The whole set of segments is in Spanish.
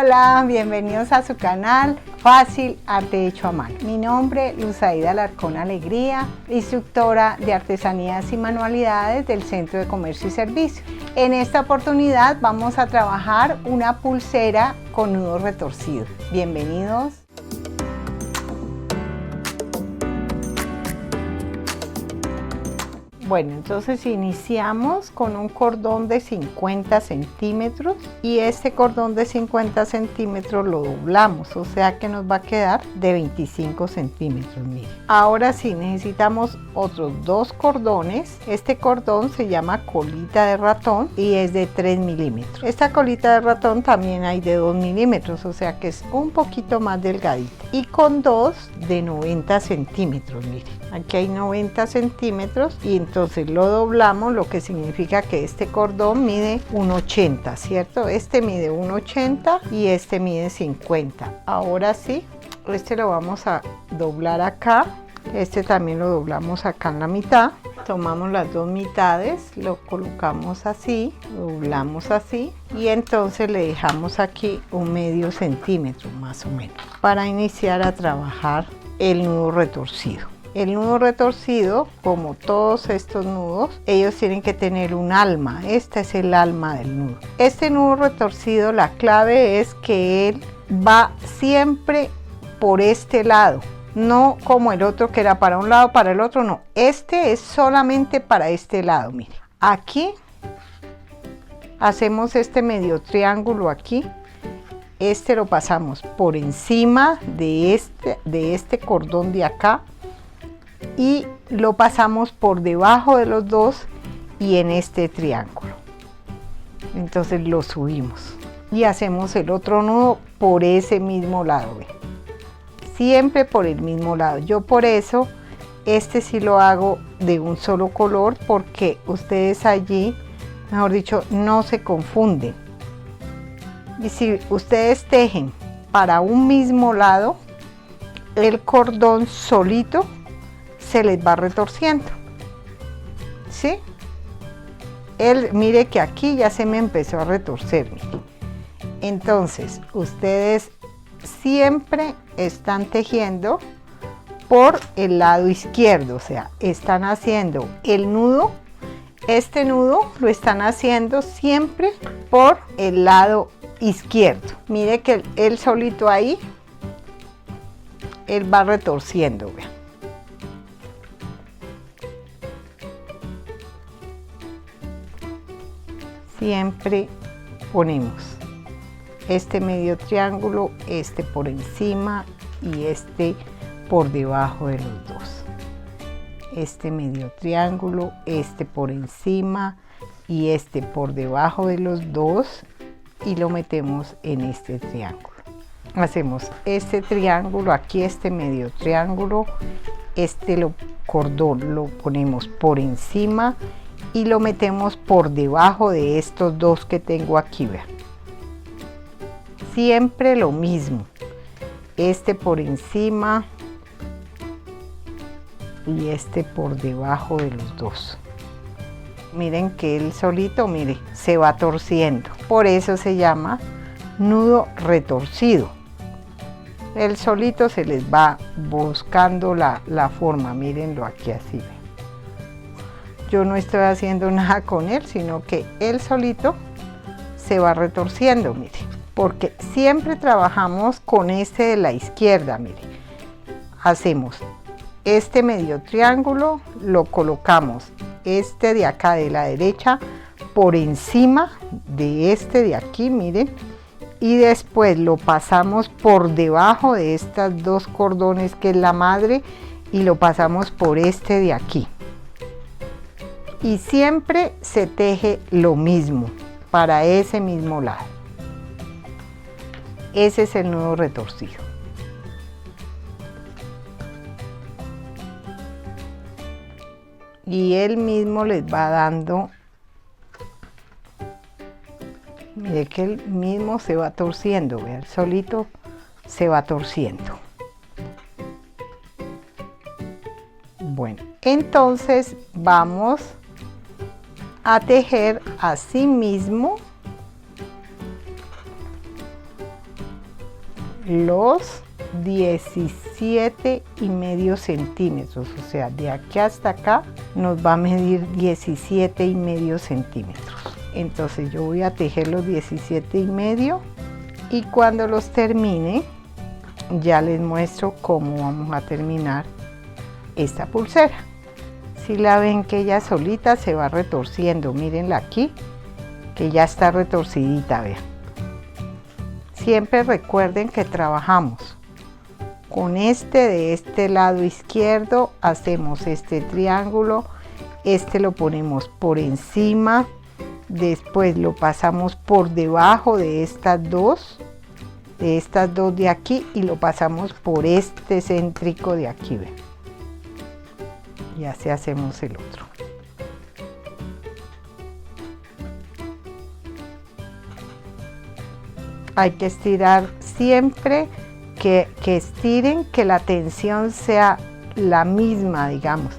Hola, bienvenidos a su canal Fácil Arte Hecho a Mano. Mi nombre es Luzaida Alarcón Alegría, instructora de artesanías y manualidades del Centro de Comercio y Servicio. En esta oportunidad vamos a trabajar una pulsera con nudo retorcido. Bienvenidos. Bueno, entonces iniciamos con un cordón de 50 centímetros y este cordón de 50 centímetros lo doblamos, o sea que nos va a quedar de 25 centímetros. Miren. Ahora sí necesitamos otros dos cordones. Este cordón se llama colita de ratón y es de 3 milímetros. Esta colita de ratón también hay de 2 milímetros, o sea que es un poquito más delgadita. Y con dos de 90 centímetros, miren. Aquí hay 90 centímetros y entonces lo doblamos, lo que significa que este cordón mide 1,80, ¿cierto? Este mide 1,80 y este mide 50. Ahora sí, este lo vamos a doblar acá. Este también lo doblamos acá en la mitad. Tomamos las dos mitades, lo colocamos así, doblamos así y entonces le dejamos aquí un medio centímetro más o menos para iniciar a trabajar el nudo retorcido. El nudo retorcido, como todos estos nudos, ellos tienen que tener un alma. Este es el alma del nudo. Este nudo retorcido, la clave es que él va siempre por este lado. No como el otro que era para un lado, para el otro, no. Este es solamente para este lado, mire. Aquí hacemos este medio triángulo aquí. Este lo pasamos por encima de este cordón de acá. Y lo pasamos por debajo de los dos y en este triángulo. Entonces lo subimos y hacemos el otro nudo por ese mismo lado. ¿Ve? Siempre por el mismo lado. Yo por eso este sí lo hago de un solo color, porque ustedes allí, mejor dicho, no se confunden. Y si ustedes tejen para un mismo lado, el cordón solito se les va retorciendo, ¿sí? Mire que aquí ya se me empezó a retorcer. Entonces ustedes siempre están tejiendo por el lado izquierdo, o sea, están haciendo el nudo, este nudo lo están haciendo siempre por el lado izquierdo. Mire que él solito ahí, él va retorciendo, vean. Siempre ponemos este medio triángulo, este por encima y este por debajo de los dos. Este medio triángulo, este por encima y este por debajo de los dos y lo metemos en este triángulo. Hacemos este triángulo, aquí este medio triángulo, cordón lo ponemos por encima y lo metemos por debajo de estos dos que tengo aquí, vean. Siempre lo mismo, este por encima y este por debajo de los dos. Miren que él solito, mire, se va torciendo, por eso se llama nudo retorcido. Él solito se les va buscando la forma, mírenlo aquí así, vean. Yo no estoy haciendo nada con él, sino que él solito se va retorciendo, mire. Porque siempre trabajamos con este de la izquierda, mire. Hacemos este medio triángulo, lo colocamos este de acá de la derecha por encima de este de aquí, miren. Y después lo pasamos por debajo de estas dos cordones que es la madre y lo pasamos por este de aquí. Y siempre se teje lo mismo para ese mismo lado. Ese es el nudo retorcido. Y él mismo les va dando, mire que él mismo se va torciendo, vean, solito se va torciendo. Bueno, entonces vamos a tejer así mismo los 17,5 centímetros, o sea, de aquí hasta acá nos va a medir 17,5 centímetros. Entonces yo voy a tejer los 17,5 y cuando los termine ya les muestro cómo vamos a terminar esta pulsera. Si la ven que ella solita se va retorciendo, mírenla aquí, que ya está retorcidita, vean. Siempre recuerden que trabajamos con de este lado izquierdo, hacemos este triángulo, lo ponemos por encima, después lo pasamos por debajo de estas dos de aquí y lo pasamos por este céntrico de aquí, ven. Y así hacemos el otro. Hay que estirar siempre, que estiren, que la tensión sea la misma, digamos,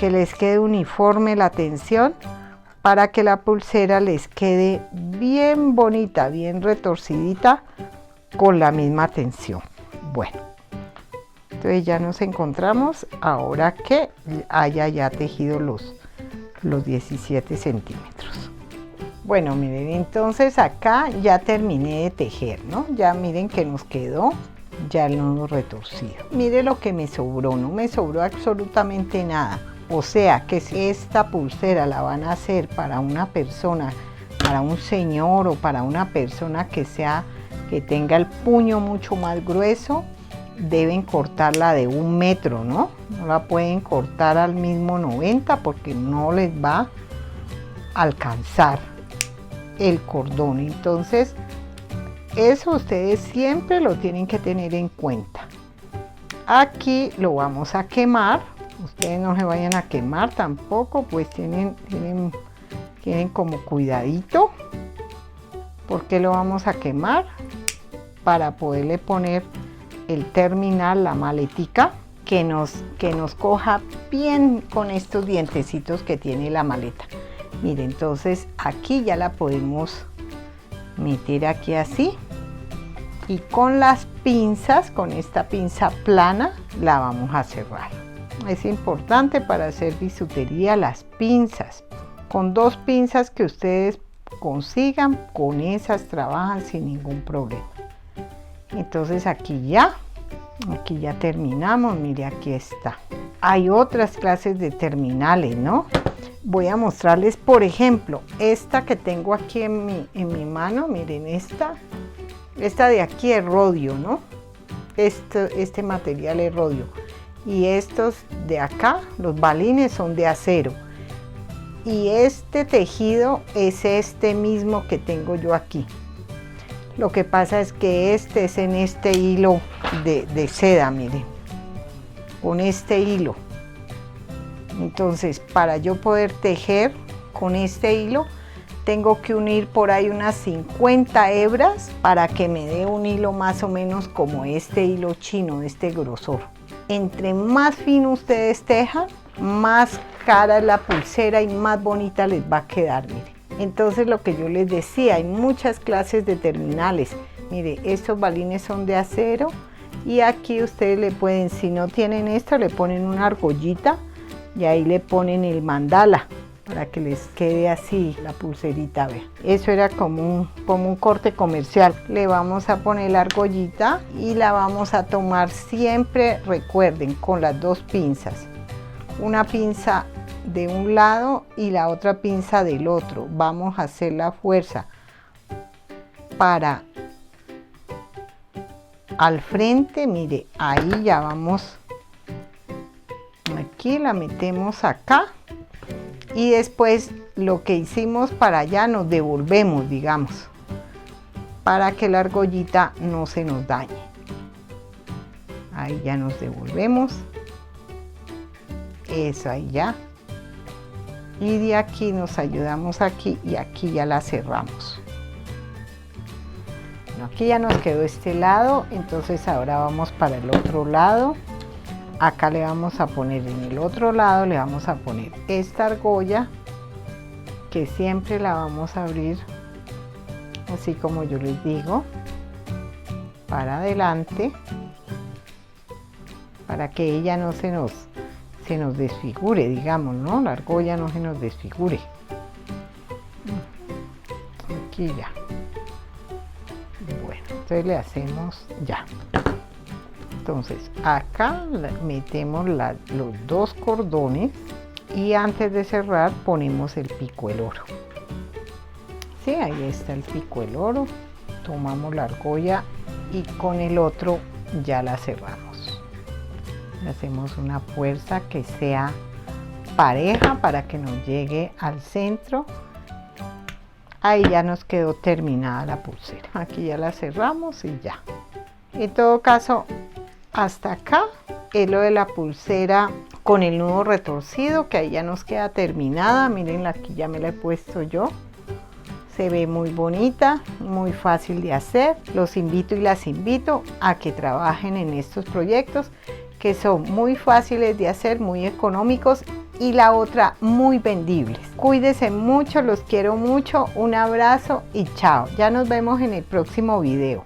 que les quede uniforme la tensión para que la pulsera les quede bien bonita, bien retorcidita con la misma tensión. Bueno, entonces ya nos encontramos ahora que haya ya tejido los 17 centímetros. Bueno, miren, entonces acá ya terminé de tejer, ¿no? Ya miren que nos quedó ya el nudo retorcido. Miren lo que me sobró, no me sobró absolutamente nada. O sea que si esta pulsera la van a hacer para una persona, para un señor o para una persona que tenga el puño mucho más grueso, deben cortarla de 1 metro, ¿no? No la pueden cortar al mismo 90 porque no les va a alcanzar el cordón. Entonces eso ustedes siempre lo tienen que tener en cuenta. Aquí lo vamos a quemar, ustedes no se vayan a quemar tampoco, pues tienen como cuidadito, porque lo vamos a quemar para poderle poner el terminal, la maletica, que nos coja bien con estos dientecitos que tiene la maleta. Miren, entonces aquí ya la podemos meter aquí así y con las pinzas, con esta pinza plana, la vamos a cerrar. Es importante para hacer bisutería las pinzas. Con 2 pinzas que ustedes consigan, con esas trabajan sin ningún problema. Entonces aquí ya terminamos, mire, aquí está. Hay otras clases de terminales, ¿no? Voy a mostrarles, por ejemplo, esta que tengo aquí en mi mano, miren, esta de aquí es rodio, ¿no? Este material es rodio. Y estos de acá, los balines, son de acero. Y este tejido es este mismo que tengo yo aquí. Lo que pasa es que este es en este hilo de seda, miren, con este hilo. Entonces, para yo poder tejer con este hilo, tengo que unir por ahí unas 50 hebras para que me dé un hilo más o menos como este hilo chino, de este grosor. Entre más fino ustedes tejan, más cara es la pulsera y más bonita les va a quedar, miren. Entonces, lo que yo les decía, hay muchas clases de terminales. Mire, estos balines son de acero y aquí ustedes le pueden, si no tienen esto, le ponen una argollita y ahí le ponen el mandala para que les quede así la pulserita, vean. Eso era como un corte comercial. Le vamos a poner la argollita y la vamos a tomar siempre, recuerden, con las 2 pinzas. Una pinza de un lado y la otra pinza del otro. Vamos a hacer la fuerza para al frente, mire, ahí ya vamos. Aquí la metemos acá y después lo que hicimos para allá nos devolvemos, digamos, para que la argollita no se nos dañe. Ahí ya nos devolvemos. Eso, ahí ya. Y de aquí nos ayudamos aquí y aquí ya la cerramos. Bueno, aquí ya nos quedó este lado, entonces ahora vamos para el otro lado. Acá le vamos a poner, en el otro lado le vamos a poner esta argolla, que siempre la vamos a abrir así como yo les digo, para adelante para que ella no se nos desfigure, digamos, ¿no? La argolla no se nos desfigure. Aquí ya. Bueno, entonces le hacemos ya. Entonces acá metemos los dos cordones y antes de cerrar ponemos el pico del oro. Sí, ahí está el pico del oro. Tomamos la argolla y con el otro ya la cerramos. Le hacemos una fuerza que sea pareja para que nos llegue al centro. Ahí ya nos quedó terminada la pulsera. Aquí ya la cerramos y ya. En todo caso, hasta acá es lo de la pulsera con el nudo retorcido, que ahí ya nos queda terminada. Miren, aquí ya me la he puesto yo. Se ve muy bonita, muy fácil de hacer. Los invito y las invito a que trabajen en estos proyectos que son muy fáciles de hacer, muy económicos y la otra muy vendibles. Cuídense mucho, los quiero mucho, un abrazo y chao. Ya nos vemos en el próximo video.